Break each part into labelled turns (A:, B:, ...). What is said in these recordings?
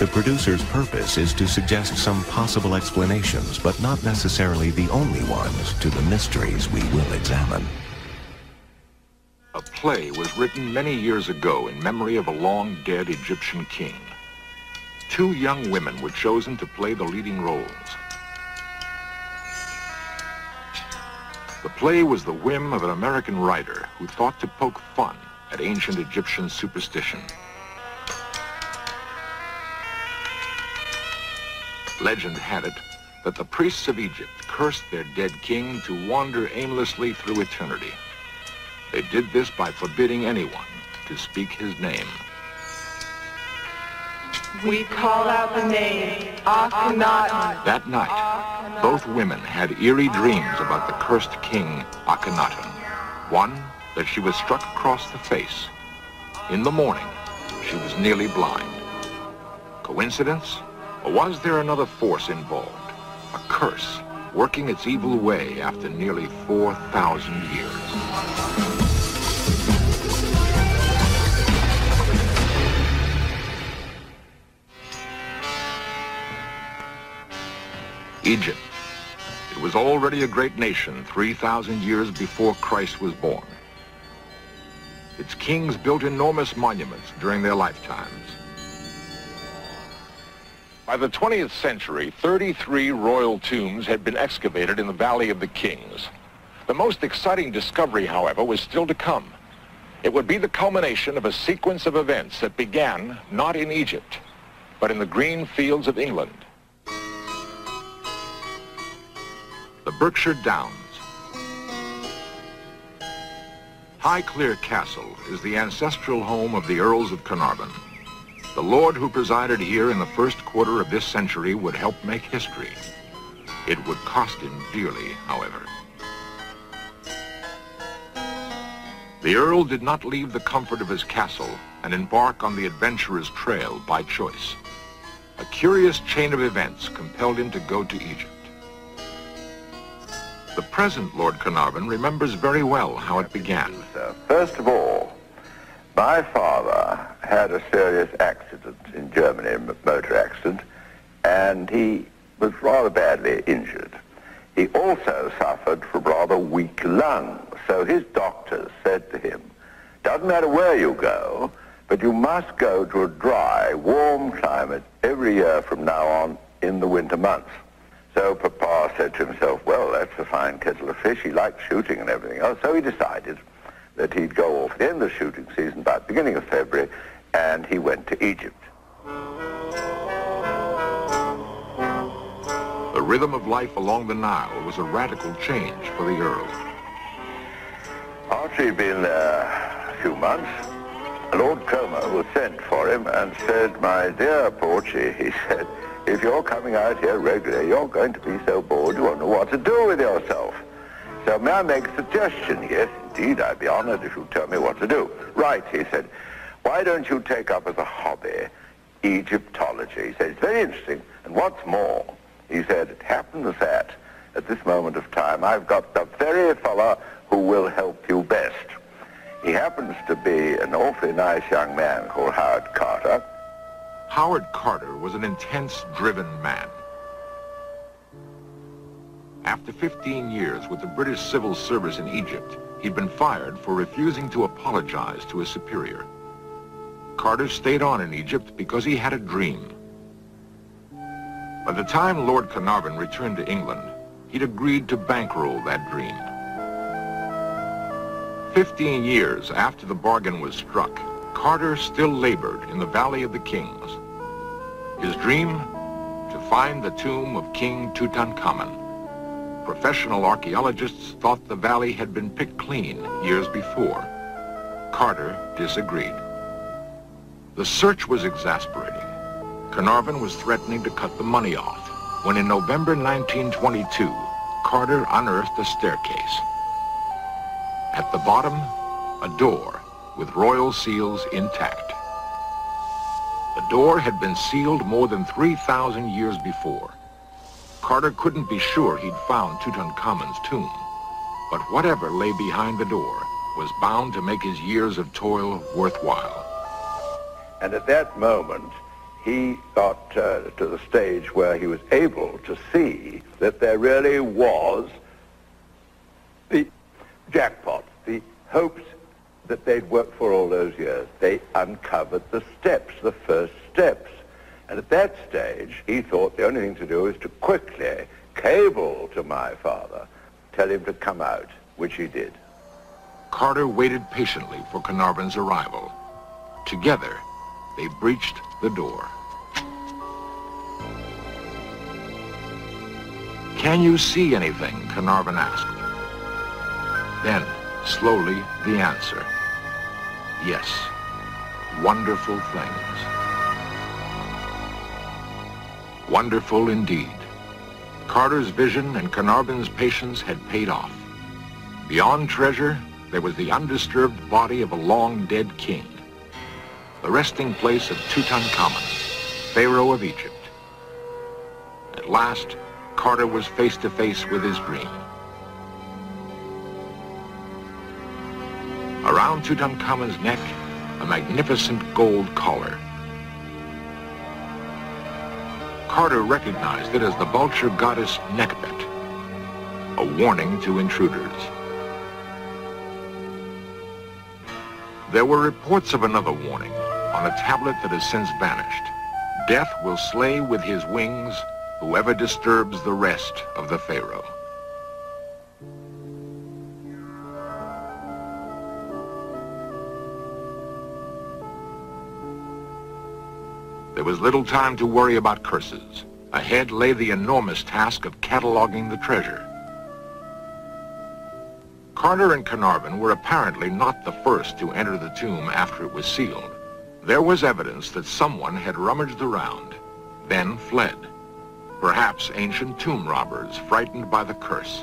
A: The producer's purpose is to suggest some possible explanations, but not necessarily the only ones, to the mysteries we will examine.
B: A play was written many years ago in memory of a long-dead Egyptian king. Two young women were chosen to play the leading roles. The play was the whim of an American writer who thought to poke fun at ancient Egyptian superstition. Legend had it that the priests of Egypt cursed their dead king to wander aimlessly through eternity. They did this by forbidding anyone to speak his name.
C: We call out the name, Akhenaten.
B: That night, both women had eerie dreams about the cursed king, Akhenaten. One, that she was struck across the face. In the morning, she was nearly blind. Coincidence? Or was there another force involved? A curse, working its evil way after nearly 4,000 years. Egypt. It was already a great nation 3,000 years before Christ was born. Its kings built enormous monuments during their lifetimes. By the 20th century, 33 royal tombs had been excavated in the Valley of the Kings. The most exciting discovery, however, was still to come. It would be the culmination of a sequence of events that began not in Egypt, but in the green fields of England. The Berkshire Downs. Highclere Castle is the ancestral home of the Earls of Carnarvon. The lord who presided here in the first quarter of this century would help make history. It would cost him dearly, however. The Earl did not leave the comfort of his castle and embark on the adventurer's trail by choice. A curious chain of events compelled him to go to Egypt. The present Lord Carnarvon remembers very well how it began.
D: First of all, my father had a serious accident in Germany, a motor accident, and he was rather badly injured. He also suffered from rather weak lungs, so his doctors said to him, doesn't matter where you go, but you must go to a dry, warm climate every year from now on in the winter months. So Papa said to himself, well, that's a fine kettle of fish. He liked shooting and everything else, so he decided that he'd go off at the end of the shooting season, about the beginning of February, and he went to Egypt.
B: The rhythm of life along the Nile was a radical change for the Earl.
D: After he'd been there a few months, Lord Como was sent for him and said, my dear Porchy, he said, if you're coming out here regularly, you're going to be so bored you won't know what to do with yourself. So may I make a suggestion? Yes, indeed, I'd be honored if you'd tell me what to do. Right, he said, why don't you take up as a hobby Egyptology? He said, it's very interesting, and what's more, he said, it happens that at this moment of time I've got the very fella who will help you best. He happens to be an awfully nice young man called Howard Carter.
B: Howard Carter was an intense, driven man. After 15 years with the British Civil Service in Egypt, he'd been fired for refusing to apologize to his superior. Carter stayed on in Egypt because he had a dream. By the time Lord Carnarvon returned to England, he'd agreed to bankroll that dream. 15 years after the bargain was struck, Carter still labored in the Valley of the Kings. His dream? To find the tomb of King Tutankhamun. Professional archaeologists thought the valley had been picked clean years before. Carter disagreed. The search was exasperating. Carnarvon was threatening to cut the money off, when in November 1922, Carter unearthed a staircase. At the bottom, a door with royal seals intact. The door had been sealed more than 3,000 years before. Carter couldn't be sure he'd found Tutankhamun's tomb, but whatever lay behind the door was bound to make his years of toil worthwhile.
D: And at that moment, he got to the stage where he was able to see that there really was the jackpot, the hopes that they'd worked for all those years. They uncovered the steps, the first steps. And at that stage, he thought the only thing to do is to quickly cable to my father, tell him to come out, which he did.
B: Carter waited patiently for Carnarvon's arrival. Together, they breached the door. "Can you see anything?" Carnarvon asked. Then, slowly, the answer. Yes, wonderful things. Wonderful indeed. Carter's vision and Carnarvon's patience had paid off. Beyond treasure, there was the undisturbed body of a long-dead king, the resting place of Tutankhamun, Pharaoh of Egypt. At last, Carter was face to face with his dream. Around Tutankhamun's neck, a magnificent gold collar. Carter recognized it as the vulture goddess Nekhbet, a warning to intruders. There were reports of another warning on a tablet that has since vanished. Death will slay with his wings whoever disturbs the rest of the Pharaoh. There was little time to worry about curses. Ahead lay the enormous task of cataloging the treasure. Carter and Carnarvon were apparently not the first to enter the tomb after it was sealed. There was evidence that someone had rummaged around, then fled. Perhaps ancient tomb robbers frightened by the curse.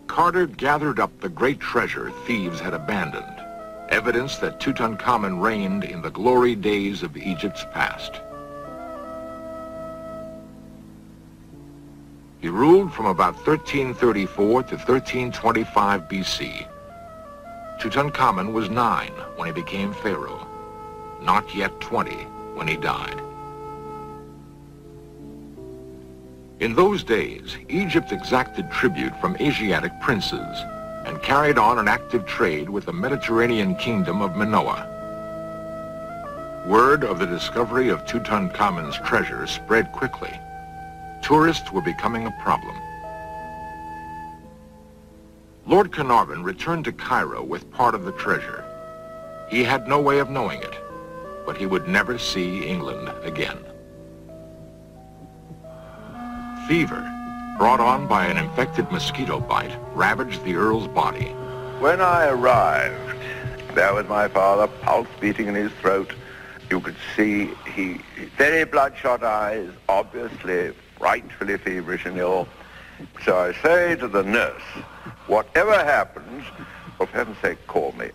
B: Carter gathered up the great treasure thieves had abandoned, evidence that Tutankhamun reigned in the glory days of Egypt's past. He ruled from about 1334 to 1325 BC. Tutankhamun was 9 when he became pharaoh, not yet 20 when he died. In those days, Egypt exacted tribute from Asiatic princes and carried on an active trade with the Mediterranean kingdom of Minoa. Word of the discovery of Tutankhamun's treasure spread quickly. Tourists were becoming a problem. Lord Carnarvon returned to Cairo with part of the treasure. He had no way of knowing it, but he would never see England again. Fever, brought on by an infected mosquito bite, ravaged the Earl's body.
D: When I arrived, there was my father, pulse beating in his throat. You could see he very bloodshot eyes, obviously frightfully feverish and ill. So I say to the nurse, whatever happens, for heaven's sake, call me.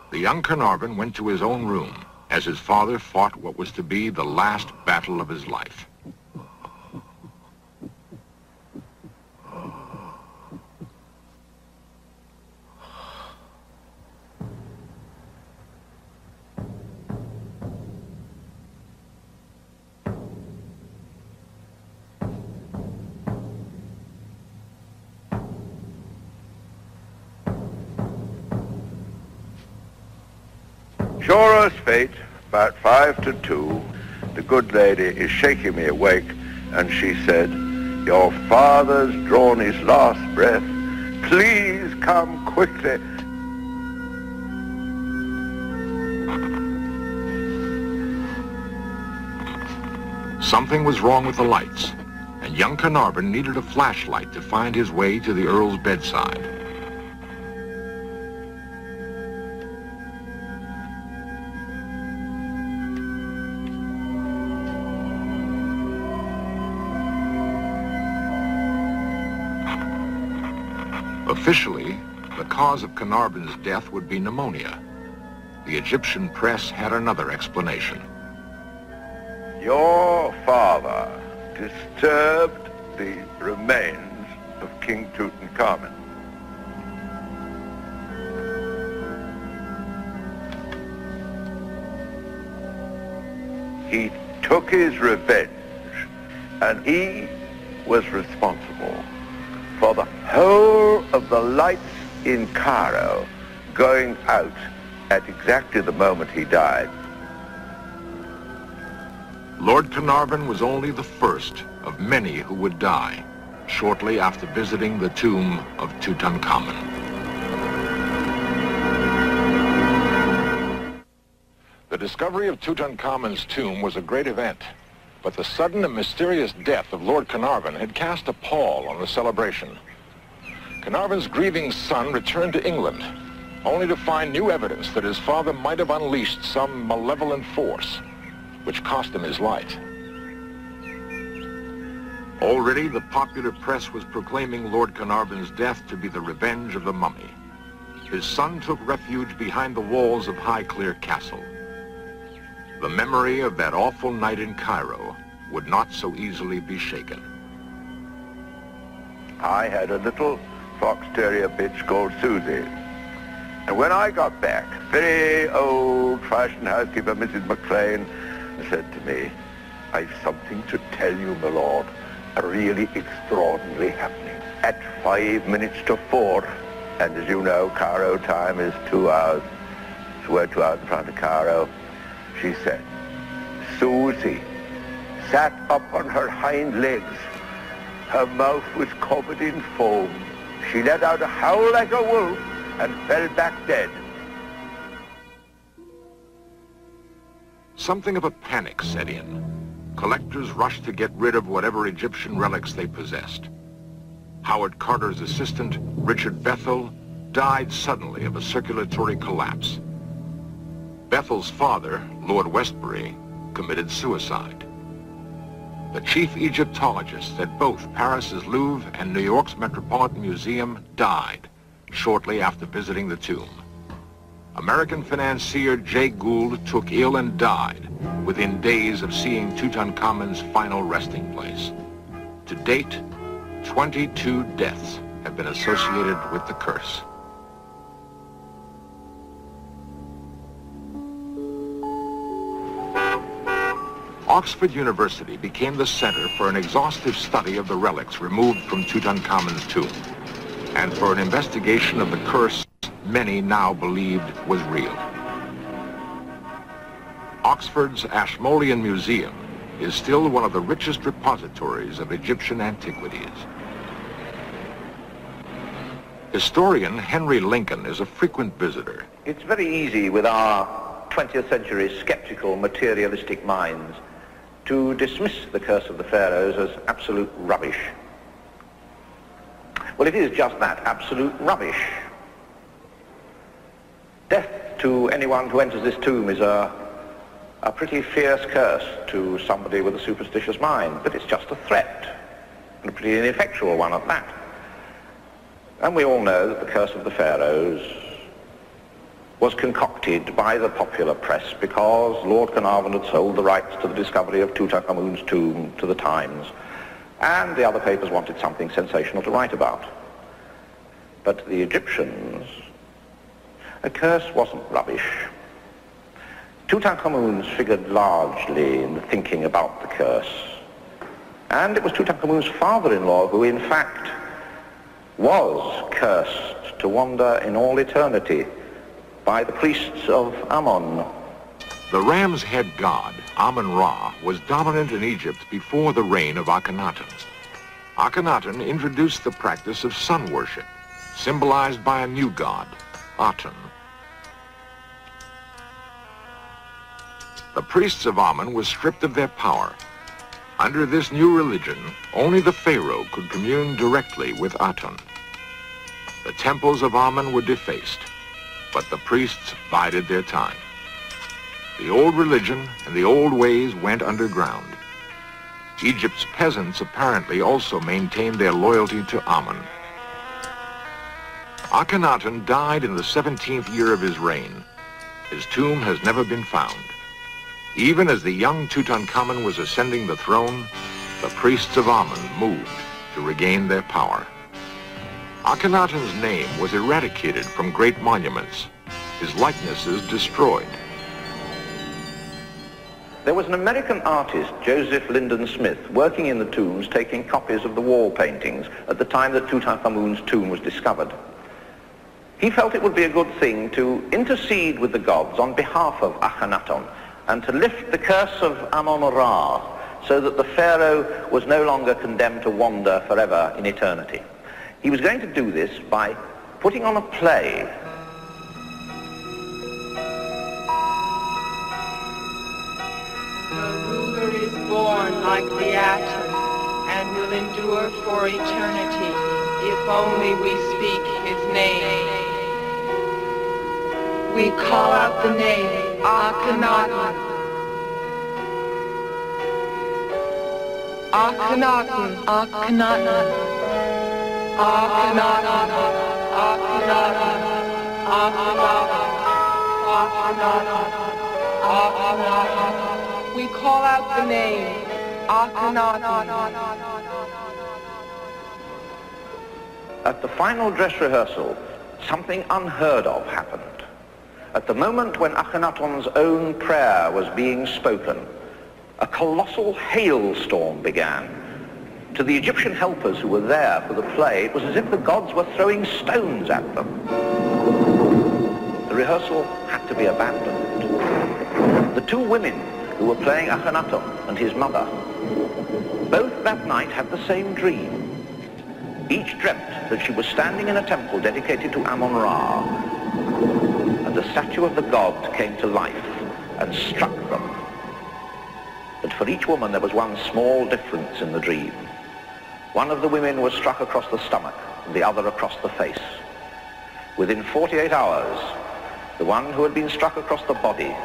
B: The young Carnarvon went to his own room as his father fought what was to be the last battle of his life.
D: Sure as fate, about 5 to 2, the good lady is shaking me awake, and she said, "Your father's drawn his last breath. Please come quickly."
B: Something was wrong with the lights, and young Carnarvon needed a flashlight to find his way to the Earl's bedside. Officially, the cause of Carnarvon's death would be pneumonia. The Egyptian press had another explanation.
D: Your father disturbed the remains of King Tutankhamun. He took his revenge, and he was responsible for the whole of the lights in Cairo going out at exactly the moment he died.
B: Lord Carnarvon was only the first of many who would die shortly after visiting the tomb of Tutankhamun. The discovery of Tutankhamun's tomb was a great event, but the sudden and mysterious death of Lord Carnarvon had cast a pall on the celebration. Carnarvon's grieving son returned to England, only to find new evidence that his father might have unleashed some malevolent force, which cost him his life. Already, the popular press was proclaiming Lord Carnarvon's death to be the revenge of the mummy. His son took refuge behind the walls of Highclere Castle. The memory of that awful night in Cairo would not so easily be shaken.
D: I had a little fox terrier bitch called Susie. And when I got back, very old-fashioned housekeeper, Mrs. McLean, said to me, "I've something to tell you, my lord, a really extraordinary happening. At 5 minutes to 4, and as you know, Cairo time is 2 hours, so we're 2 hours in front of Cairo," she said, "Susie sat up on her hind legs. Her mouth was covered in foam. She let out a howl like a wolf and fell back dead."
B: Something of a panic set in. Collectors rushed to get rid of whatever Egyptian relics they possessed. Howard Carter's assistant, Richard Bethel, died suddenly of a circulatory collapse. Bethel's father, Lord Westbury, committed suicide. The chief Egyptologist at both Paris's Louvre and New York's Metropolitan Museum died shortly after visiting the tomb. American financier Jay Gould took ill and died within days of seeing Tutankhamun's final resting place. To date, 22 deaths have been associated with the curse. Oxford University became the center for an exhaustive study of the relics removed from Tutankhamun's tomb, and for an investigation of the curse many now believed was real. Oxford's Ashmolean Museum is still one of the richest repositories of Egyptian antiquities. Historian Henry Lincoln is a frequent visitor.
E: It's very easy with our 20th century skeptical, materialistic minds to dismiss the curse of the pharaohs as absolute rubbish. Well, it is just that, absolute rubbish. Death to anyone who enters this tomb is a pretty fierce curse to somebody with a superstitious mind, but it's just a threat, and a pretty ineffectual one at that. And we all know that the curse of the pharaohs was concocted by the popular press because Lord Carnarvon had sold the rights to the discovery of Tutankhamun's tomb to the Times, and the other papers wanted something sensational to write about. But the Egyptians, a curse wasn't rubbish. Tutankhamun's figured largely in the thinking about the curse. And it was Tutankhamun's father-in-law who, in fact, was cursed to wander in all eternity by the priests of Ammon.
B: The ram's head god, Amun-Ra, was dominant in Egypt before the reign of Akhenaten. Akhenaten introduced the practice of sun worship, symbolized by a new god, Aten. The priests of Amun were stripped of their power. Under this new religion, only the pharaoh could commune directly with Aten. The temples of Amun were defaced, but the priests bided their time. The old religion and the old ways went underground. Egypt's peasants apparently also maintained their loyalty to Amun. Akhenaten died in the 17th year of his reign. His tomb has never been found. Even as the young Tutankhamun was ascending the throne, the priests of Amun moved to regain their power. Akhenaten's name was eradicated from great monuments, his likenesses destroyed.
E: There was an American artist, Joseph Lyndon Smith, working in the tombs taking copies of the wall paintings at the time that Tutankhamun's tomb was discovered. He felt it would be a good thing to intercede with the gods on behalf of Akhenaton and to lift the curse of Amon-Ra so that the pharaoh was no longer condemned to wander forever in eternity. He was going to do this by putting on a play.
C: The ruler is born like the atom and will endure for eternity if only we speak his name. We call out the name Akhenaton. Akhenaton, Akhenaton, Akhenaton, Akhenaton, Akhenaton, Akhenaton. We call out the name Akhenaton.
E: At the final dress rehearsal, something unheard of happened. At the moment when Akhenaton's own prayer was being spoken, a colossal hailstorm began. To the Egyptian helpers who were there for the play, it was as if the gods were throwing stones at them. The rehearsal had to be abandoned. The two women who were playing Akhenaton and his mother, both that night had the same dream. Each dreamt that she was standing in a temple dedicated to Amon-Ra, and the statue of the god came to life and struck them. But for each woman there was one small difference in the dream. One of the women was struck across the stomach, and the other across the face. Within 48 hours, the one who had been struck across the body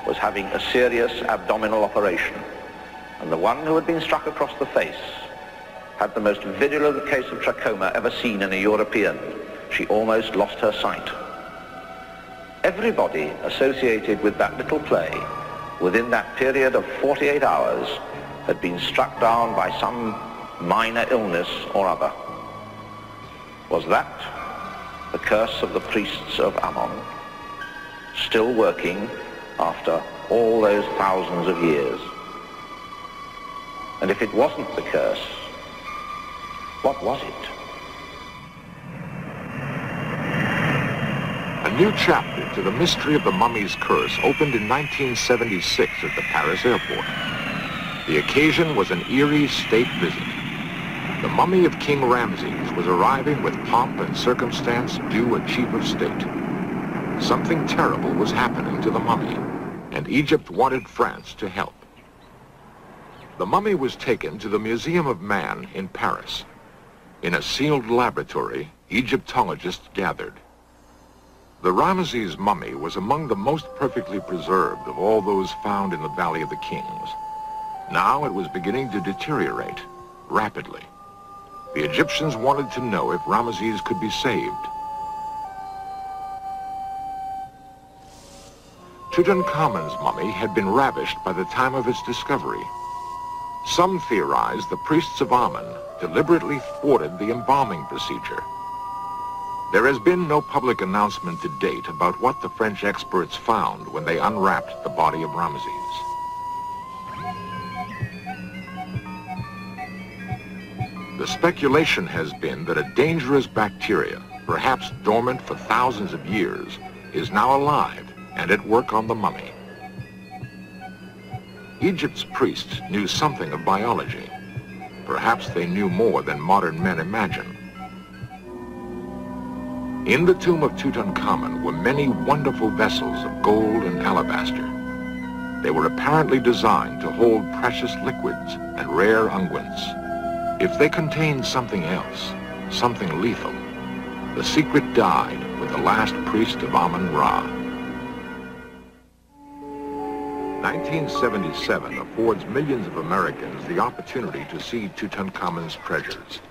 E: was having a serious abdominal operation, and the one who had been struck across the face had the most virulent case of trachoma ever seen in a European. She almost lost her sight. Everybody associated with that little play within that period of 48 hours had been struck down by some minor illness or other. Was that the curse of the priests of Ammon, still working after all those thousands of years? And if it wasn't the curse, what was it?
B: A new chapter to the mystery of the mummy's curse opened in 1976 at the Paris airport. The occasion was an eerie state visit. The mummy of King Ramses was arriving with pomp and circumstance due a chief of state. Something terrible was happening to the mummy, and Egypt wanted France to help. The mummy was taken to the Museum of Man in Paris. In a sealed laboratory, Egyptologists gathered. The Ramses mummy was among the most perfectly preserved of all those found in the Valley of the Kings. Now it was beginning to deteriorate rapidly. The Egyptians wanted to know if Ramses could be saved. Tutankhamun's mummy had been ravished by the time of its discovery. Some theorized the priests of Ammon deliberately thwarted the embalming procedure. There has been no public announcement to date about what the French experts found when they unwrapped the body of Ramses. The speculation has been that a dangerous bacteria, perhaps dormant for thousands of years, is now alive and at work on the mummy. Egypt's priests knew something of biology. Perhaps they knew more than modern men imagine. In the tomb of Tutankhamun were many wonderful vessels of gold and alabaster. They were apparently designed to hold precious liquids and rare unguents. If they contained something else, something lethal, the secret died with the last priest of Ammon-Ra. 1977 affords millions of Americans the opportunity to see Tutankhamun's treasures.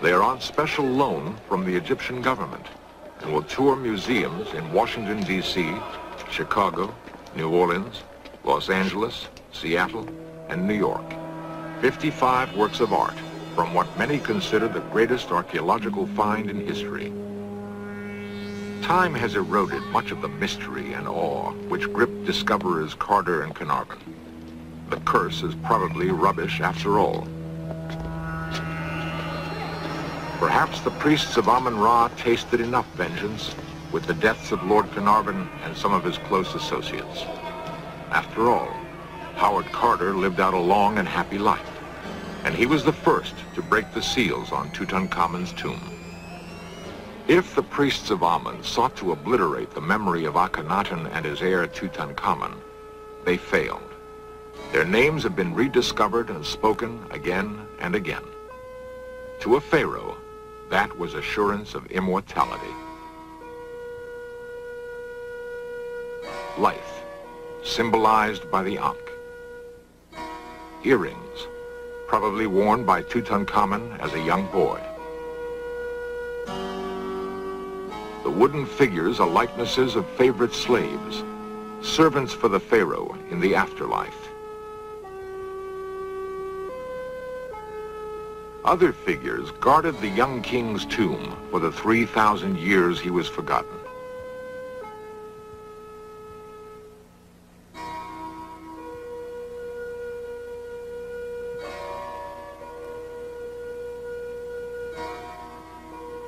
B: They are on special loan from the Egyptian government and will tour museums in Washington, D.C., Chicago, New Orleans, Los Angeles, Seattle, and New York. 55 works of art from what many consider the greatest archaeological find in history. Time has eroded much of the mystery and awe which gripped discoverers Carter and Carnarvon. The curse is probably rubbish after all. Perhaps the priests of Amun-Ra tasted enough vengeance with the deaths of Lord Carnarvon and some of his close associates. After all, Howard Carter lived out a long and happy life, and he was the first to break the seals on Tutankhamun's tomb. If the priests of Amun sought to obliterate the memory of Akhenaten and his heir Tutankhamun, they failed. Their names have been rediscovered and spoken again and again. To a pharaoh, that was assurance of immortality. Life, symbolized by the Ankh. Earrings, probably worn by Tutankhamun as a young boy. The wooden figures are likenesses of favorite slaves, servants for the pharaoh in the afterlife. Other figures guarded the young king's tomb for the 3,000 years he was forgotten.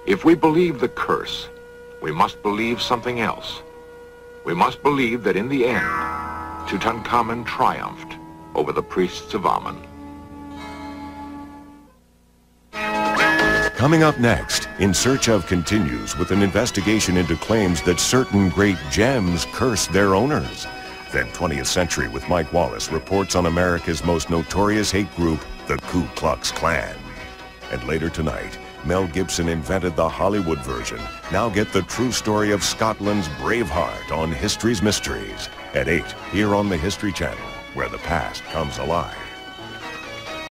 B: If we believe the curse, we must believe something else. We must believe that in the end, Tutankhamun triumphed over the priests of Amun.
A: Coming up next, In Search Of continues with an investigation into claims that certain great gems curse their owners. Then 20th Century with Mike Wallace reports on America's most notorious hate group, the Ku Klux Klan. And later tonight, Mel Gibson invented the Hollywood version. Now get the true story of Scotland's Braveheart on History's Mysteries at 8 here on the History Channel, where the past comes alive.